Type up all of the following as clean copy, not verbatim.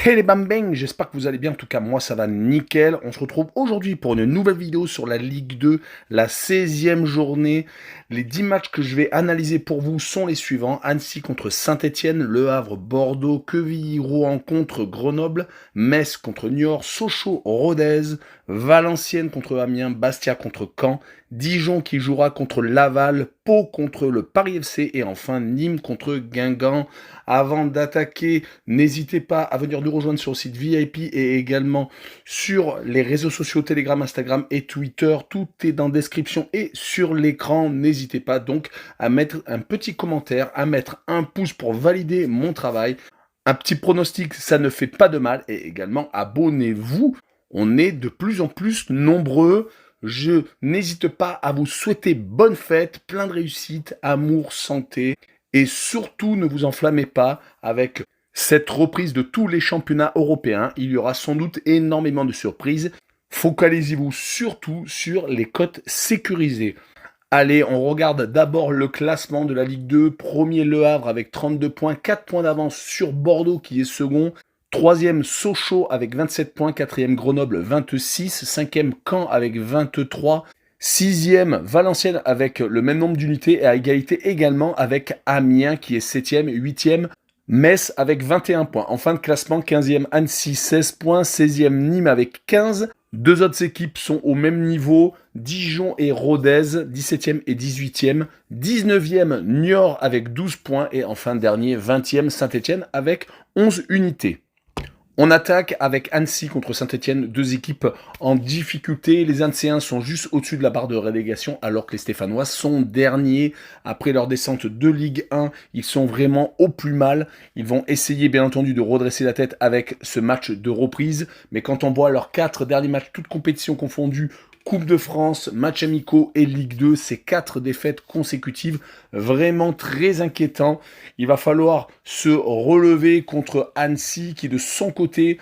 Hey les bambins, j'espère que vous allez bien, en tout cas moi ça va nickel. On se retrouve aujourd'hui pour une nouvelle vidéo sur la Ligue 2, la 16e journée. Les 10 matchs que je vais analyser pour vous sont les suivants. Annecy contre Saint-Etienne, Le Havre, Bordeaux, Quevilly-Rouen contre Grenoble, Metz contre Niort, Sochaux, Rodez, Valenciennes contre Amiens, Bastia contre Caen, Dijon qui jouera contre Laval, Pau contre le Paris FC et enfin Nîmes contre Guingamp. Avant d'attaquer, n'hésitez pas à venir nous rejoindre sur le site VIP et également sur les réseaux sociaux Telegram, Instagram et Twitter. Tout est dans la description et sur l'écran. N'hésitez pas donc à mettre un petit commentaire, à mettre un pouce pour valider mon travail. Un petit pronostic, ça ne fait pas de mal. Et également, abonnez-vous. On est de plus en plus nombreux. Je n'hésite pas à vous souhaiter bonne fête, plein de réussite, amour, santé. Et surtout, ne vous enflammez pas avec cette reprise de tous les championnats européens. Il y aura sans doute énormément de surprises. Focalisez-vous surtout sur les cotes sécurisées. Allez, on regarde d'abord le classement de la Ligue 2. Premier Le Havre avec 32 points, 4 points d'avance sur Bordeaux qui est second. Troisième Sochaux avec 27 points, quatrième Grenoble 26, cinquième Caen avec 23. Sixième, Valenciennes avec le même nombre d'unités et à égalité également avec Amiens qui est septième, huitième, Metz avec 21 points. En fin de classement, 15e Annecy 16 points, 16e Nîmes avec 15. Deux autres équipes sont au même niveau, Dijon et Rodez, 17e et 18e. 19e Niort avec 12 points et enfin dernier, 20e Saint-Etienne avec 11 unités. On attaque avec Annecy contre Saint-Etienne, deux équipes en difficulté. Les Annéciens sont juste au-dessus de la barre de relégation alors que les Stéphanois sont derniers. Après leur descente de Ligue 1, ils sont vraiment au plus mal. Ils vont essayer bien entendu de redresser la tête avec ce match de reprise. Mais quand on voit leurs 4 derniers matchs, toutes compétitions confondues, Coupe de France, matchs amicaux et Ligue 2, c'est 4 défaites consécutives, vraiment très inquiétant. Il va falloir se relever contre Annecy qui de son côté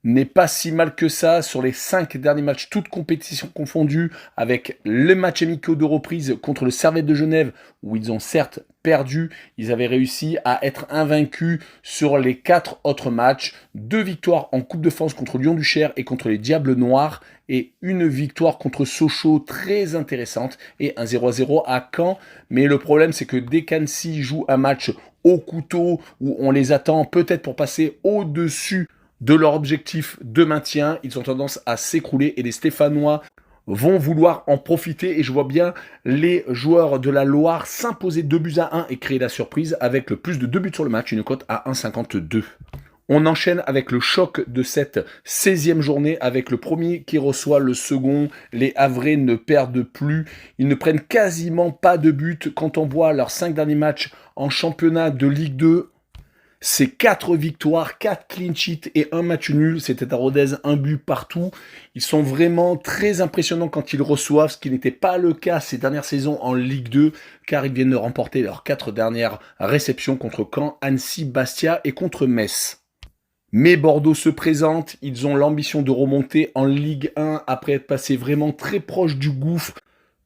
n'est pas si mal que ça sur les 5 derniers matchs, toutes compétitions confondues, avec les matchs amicaux de reprise contre le Servette de Genève, où ils ont certes perdu, ils avaient réussi à être invaincus sur les 4 autres matchs. 2 victoires en Coupe de France contre Lyon-Duchère et contre les Diables Noirs, et une victoire contre Sochaux très intéressante, et un 0-0 à Caen. Mais le problème, c'est que dès qu'Annecy joue un match au couteau, où on les attend peut-être pour passer au-dessus de leur objectif de maintien, ils ont tendance à s'écrouler et les Stéphanois vont vouloir en profiter et je vois bien les joueurs de la Loire s'imposer 2-1 et créer la surprise avec le plus de 2 buts sur le match, une cote à 1,52. On enchaîne avec le choc de cette 16e journée avec le premier qui reçoit le second. Les Havrais ne perdent plus, ils ne prennent quasiment pas de but. Quand on voit leurs 5 derniers matchs en championnat de Ligue 2, c'est 4 victoires, 4 clean sheets et un match nul. C'était à Rodez, un but partout. Ils sont vraiment très impressionnants quand ils reçoivent, ce qui n'était pas le cas ces dernières saisons en Ligue 2, car ils viennent de remporter leurs 4 dernières réceptions contre Caen, Annecy, Bastia et contre Metz. Mais Bordeaux se présente, ils ont l'ambition de remonter en Ligue 1 après être passés vraiment très proche du gouffre,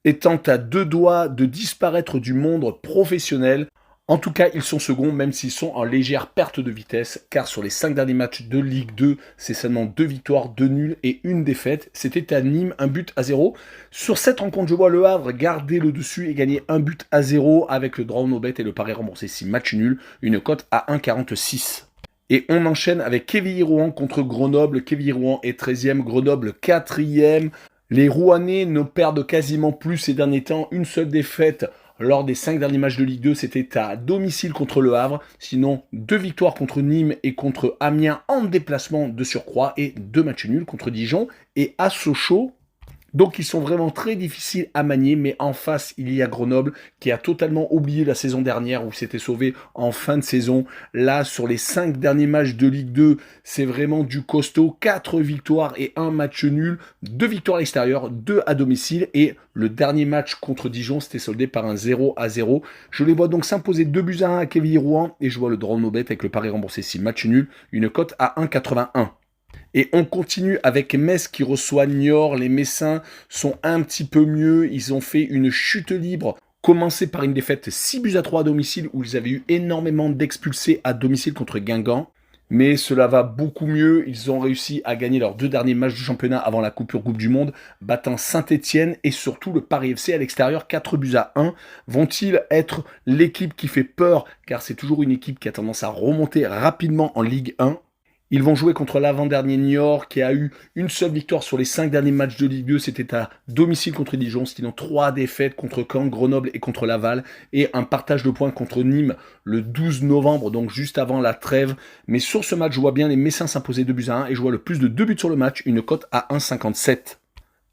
étant à 2 doigts de disparaître du monde professionnel. En tout cas, ils sont seconds, même s'ils sont en légère perte de vitesse, car sur les 5 derniers matchs de Ligue 2, c'est seulement 2 victoires, 2 nuls et 1 défaite. C'était à Nîmes, 1-0. Sur cette rencontre, je vois Le Havre garder le dessus et gagner 1-0 avec le draw no bet et le pari remboursé 6 matchs nuls, une cote à 1,46. Et on enchaîne avec Quevilly-Rouen contre Grenoble. Quevilly-Rouen est 13e, Grenoble 4e. Les Rouennais ne perdent quasiment plus ces derniers temps, une seule défaite. Lors des 5 derniers matchs de Ligue 2, c'était à domicile contre Le Havre. Sinon, 2 victoires contre Nîmes et contre Amiens en déplacement de surcroît. Et 2 matchs nuls contre Dijon et à Sochaux. Donc ils sont vraiment très difficiles à manier, mais en face, il y a Grenoble qui a totalement oublié la saison dernière où s'était sauvé en fin de saison. Là, sur les 5 derniers matchs de Ligue 2, c'est vraiment du costaud. 4 victoires et 1 match nul. 2 victoires à l'extérieur, 2 à domicile. Et le dernier match contre Dijon, c'était soldé par un 0-0. Je les vois donc s'imposer 2-1 à Quevilly-Rouen et je vois le draw no bet avec le pari remboursé 6 match nul, une cote à 1,81. Et on continue avec Metz qui reçoit Niort. Les Messins sont un petit peu mieux. Ils ont fait une chute libre commencé par une défaite 6-3 à domicile où ils avaient eu énormément d'expulsés à domicile contre Guingamp. Mais cela va beaucoup mieux. Ils ont réussi à gagner leurs 2 derniers matchs du championnat avant la coupure Coupe du Monde, battant Saint-Etienne et surtout le Paris FC à l'extérieur 4-1. Vont-ils être l'équipe qui fait peur, car c'est toujours une équipe qui a tendance à remonter rapidement en Ligue 1? Ils vont jouer contre l'avant-dernier Niort qui a eu une seule victoire sur les 5 derniers matchs de Ligue 2. C'était à domicile contre Dijon. Sinon 3 défaites contre Caen, Grenoble et contre Laval. Et un partage de points contre Nîmes le 12 novembre, donc juste avant la trêve. Mais sur ce match, je vois bien les Messins s'imposer 2-1 et je vois le plus de 2 buts sur le match, une cote à 1,57.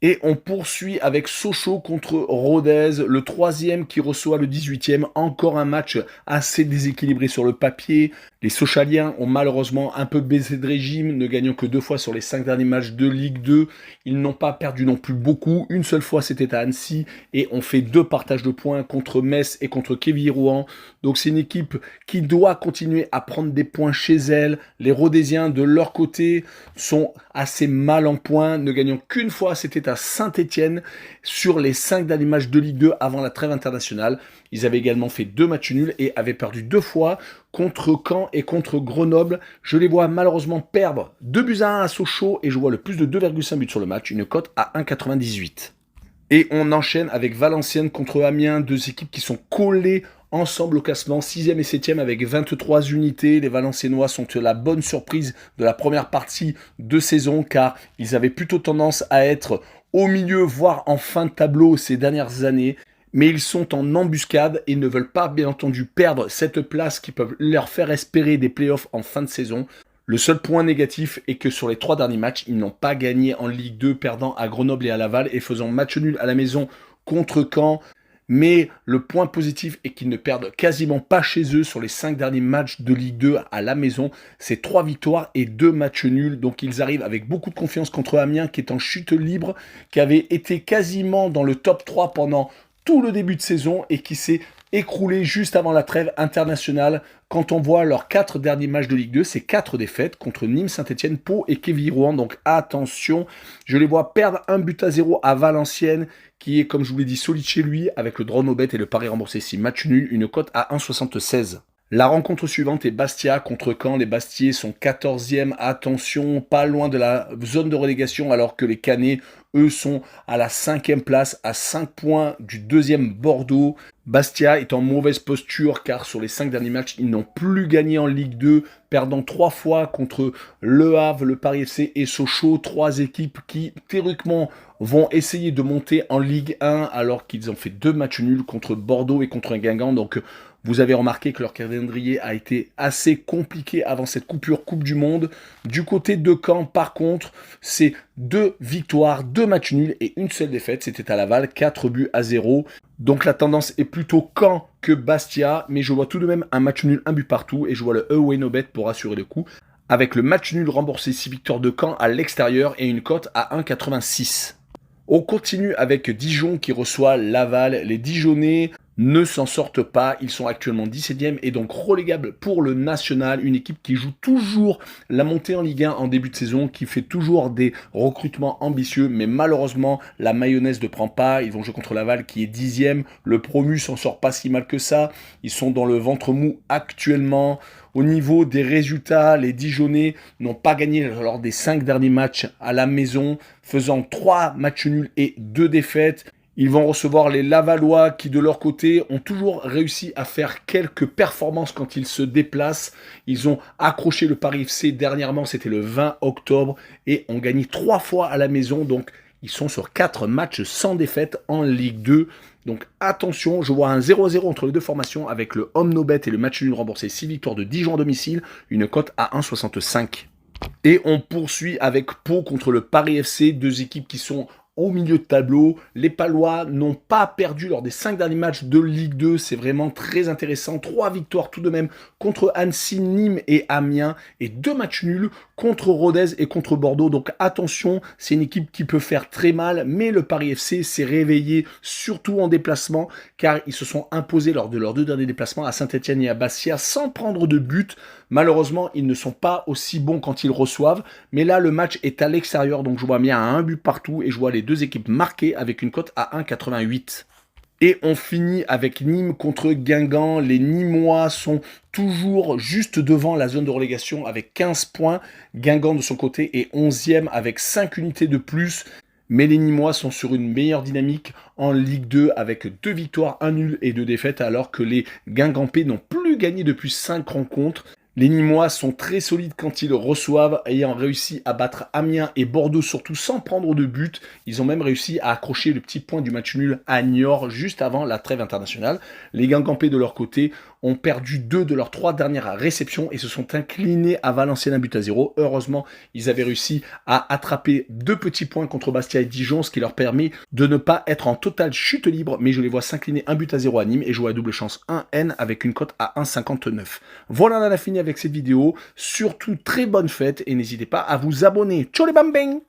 Et on poursuit avec Sochaux contre Rodez, le 3e qui reçoit le 18e. Encore un match assez déséquilibré sur le papier. Les Sochaliens ont malheureusement un peu baissé de régime, ne gagnant que 2 fois sur les 5 derniers matchs de Ligue 2. Ils n'ont pas perdu non plus beaucoup. Une seule fois, c'était à Annecy. Et on fait 2 partages de points contre Metz et contre Quevilly-Rouen. Donc c'est une équipe qui doit continuer à prendre des points chez elle. Les Rodésiens, de leur côté, sont assez mal en points, ne gagnant qu'une fois, c'était à Saint-Etienne sur les 5 derniers matchs de Ligue 2 avant la trêve internationale. Ils avaient également fait 2 matchs nuls et avaient perdu 2 fois contre Caen et contre Grenoble. Je les vois malheureusement perdre 2-1 à Sochaux et je vois le plus de 2,5 buts sur le match, une cote à 1,98. Et on enchaîne avec Valenciennes contre Amiens, 2 équipes qui sont collées ensemble au classement, 6e et 7e avec 23 unités. Les Valenciennois sont la bonne surprise de la première partie de saison car ils avaient plutôt tendance à être au milieu, voire en fin de tableau ces dernières années. Mais ils sont en embuscade et ne veulent pas bien entendu perdre cette place qui peut leur faire espérer des playoffs en fin de saison. Le seul point négatif est que sur les 3 derniers matchs, ils n'ont pas gagné en Ligue 2, perdant à Grenoble et à Laval et faisant match nul à la maison contre Caen. Mais le point positif est qu'ils ne perdent quasiment pas chez eux sur les 5 derniers matchs de Ligue 2 à la maison. C'est 3 victoires et 2 matchs nuls. Donc ils arrivent avec beaucoup de confiance contre Amiens qui est en chute libre, qui avait été quasiment dans le top 3 pendant tout le début de saison et qui s'est écroulé juste avant la trêve internationale. Quand on voit leurs 4 derniers matchs de Ligue 2, c'est 4 défaites contre Nîmes, Saint-Etienne, Pau et Quevilly-Rouen. Donc attention, je les vois perdre 1-0 à Valenciennes, qui est, comme je vous l'ai dit, solide chez lui, avec le draw no bet et le pari remboursé 6 match nul, une cote à 1,76. La rencontre suivante est Bastia contre Caen. Les Bastiais sont 14e, attention, pas loin de la zone de relégation, alors que les Canets, eux, sont à la 5e place, à 5 points du 2e Bordeaux. Bastia est en mauvaise posture car sur les 5 derniers matchs, ils n'ont plus gagné en Ligue 2, perdant 3 fois contre Le Havre, le Paris FC et Sochaux. 3 équipes qui, théoriquement, vont essayer de monter en Ligue 1 alors qu'ils ont fait 2 matchs nuls contre Bordeaux et contre Guingamp. Donc, vous avez remarqué que leur calendrier a été assez compliqué avant cette coupure Coupe du Monde. Du côté de Caen, par contre, c'est 2 victoires, 2 matchs nuls et une seule défaite. C'était à Laval, 4-0. Donc la tendance est plutôt Caen que Bastia, mais je vois tout de même un match nul, un but partout, et je vois le away no bet pour assurer le coup, avec le match nul remboursé 6 victoires de Caen à l'extérieur et une cote à 1,86. On continue avec Dijon qui reçoit Laval. Les Dijonnais ne s'en sortent pas, ils sont actuellement 17e et donc relégables pour le national, une équipe qui joue toujours la montée en Ligue 1 en début de saison, qui fait toujours des recrutements ambitieux, mais malheureusement la mayonnaise ne prend pas. Ils vont jouer contre Laval qui est 10e, le promu s'en sort pas si mal que ça, ils sont dans le ventre mou actuellement. Au niveau des résultats, les Dijonnais n'ont pas gagné lors des 5 derniers matchs à la maison, faisant 3 matchs nuls et 2 défaites. Ils vont recevoir les Lavallois qui, de leur côté, ont toujours réussi à faire quelques performances quand ils se déplacent. Ils ont accroché le Paris FC dernièrement, c'était le 20 octobre, et ont gagné 3 fois à la maison. Donc, ils sont sur 4 matchs sans défaite en Ligue 2. Donc, attention, je vois un 0-0 entre les deux formations avec le home no bet et le match nul remboursé 6 victoires de Dijon à domicile, une cote à 1,65. Et on poursuit avec Pau contre le Paris FC, 2 équipes qui sont au milieu de tableau. Les Palois n'ont pas perdu lors des 5 derniers matchs de Ligue 2. C'est vraiment très intéressant. 3 victoires tout de même contre Annecy, Nîmes et Amiens. Et 2 matchs nuls contre Rodez et contre Bordeaux. Donc attention, c'est une équipe qui peut faire très mal. Mais le Paris FC s'est réveillé surtout en déplacement car ils se sont imposés lors de leurs 2 derniers déplacements à Saint-Etienne et à Bastia sans prendre de but. Malheureusement, ils ne sont pas aussi bons quand ils reçoivent. Mais là, le match est à l'extérieur. Donc je vois bien un but partout et je vois les 2 équipes marquées avec une cote à 1,88. Et on finit avec Nîmes contre Guingamp. Les Nîmois sont toujours juste devant la zone de relégation avec 15 points. Guingamp de son côté est 11e avec 5 unités de plus. Mais les Nîmois sont sur une meilleure dynamique en Ligue 2 avec 2 victoires, 1 nul et 2 défaites, alors que les Guingampais n'ont plus gagné depuis 5 rencontres. Les Nîmois sont très solides quand ils reçoivent, ayant réussi à battre Amiens et Bordeaux, surtout sans prendre de but. Ils ont même réussi à accrocher le petit point du match nul à Niort juste avant la trêve internationale. Les Guingampais de leur côté ont perdu 2 de leurs 3 dernières réceptions et se sont inclinés à Valenciennes 1-0. Heureusement, ils avaient réussi à attraper 2 petits points contre Bastia et Dijon, ce qui leur permet de ne pas être en totale chute libre, mais je les vois s'incliner 1-0 à Nîmes et jouer à double chance 1N avec une cote à 1,59. Voilà, on a fini avec cette vidéo. Surtout, très bonne fête et n'hésitez pas à vous abonner. Ciao les bambins!